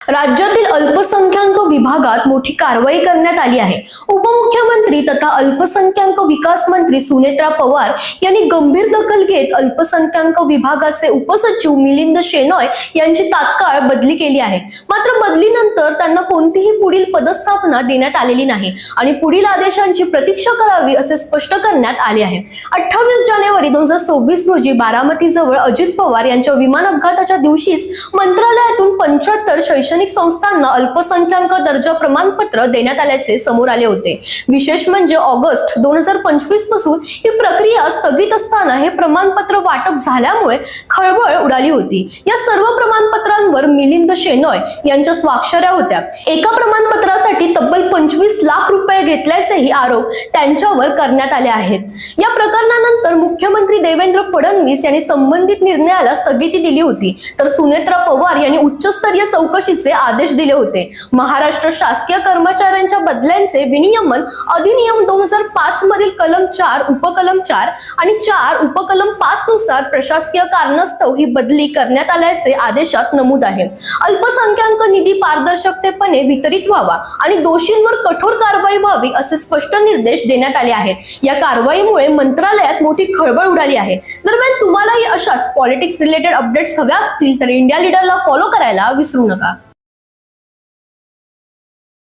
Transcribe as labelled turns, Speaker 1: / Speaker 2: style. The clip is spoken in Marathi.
Speaker 1: राज्यातील अल्पसंख्याक विभागात मोठी कारवाई करण्यात आली आहे। उपमुख्यमंत्री तथा अल्पसंख्याक विकास मंत्री सुनेत्रा पवार यांनी गंभीर दखल घेत अल्पसंख्याक विभागाचे उपसचिव मिलिंद शेनॉय यांची तात्काळ बदली केली आहे। मात्र बदलीनंतर त्यांना कोणतीही पुढील पदस्थापना देण्यात आलेली नाही आणि पुढील आदेशांची प्रतीक्षा करावी असे स्पष्ट करण्यात आले आहे। 28 जानेवारी 2026 रोजी बारामती जवळ अजित पवार यांच्या विमान अपघाताच्या दिवशीच मंत्रालयातून 75 शैक्षणिक संस्थांना अल्पसंख्याक दर्जा प्रमाणपत्र देण्यात आल्याचे समोर आले होते। विशेष म्हणजे ऑगस्ट 2025 पासून ही प्रक्रिया स्थगित असताना हे प्रमाणपत्र वाटप झाल्यामुळे खळबळ उडाली होती। या सर्व प्रमाणपत्रांवर मिलिंद शेनॉय यांच्या स्वाक्षऱ्या होत्या। एका प्रमाणपत्रासाठी तब्बल 25 लाख रुपये घेतल्याचेही आरोप त्यांच्यावर करण्यात आले आहेत। या प्रकरणानंतर मुख्यमंत्री देवेंद्र फडणवीस यांनी संबंधित निर्णयाला स्थगिती दिली होती, तर सुनेत्रा पवार यांनी उच्चस्तरीय चौकशीचे आदेश दिले होते। महाराष्ट्र शासकीय कर्मचाऱ्यांच्या बदल्यांचे विनियमन अधिनियम 2005 मधील कलम 4 उपकलम 4 आणि 4 उपकलम 5 नुसार प्रशासकीय कारणास्तव ही बदली करण्यात आल्याचे आदेशात नमूद आहे। अल्पसंख्याक निधी पारदर्शकतेपणे वितरित व्हावा आणि दोषींवर कठोर कारवाई व्हावी असे स्पष्ट निर्देश देण्यात आले आहेत। या कारवाईमुळे मंत्रालयात मोठी खळबळ उडाली आहे। दरम्यान तुम्हालाही अशाच पॉलिटिक्स रिलेटेड अपडेट्स हव्या असतील तर इंडिया लीडरला फॉलो करायला विसरू नका।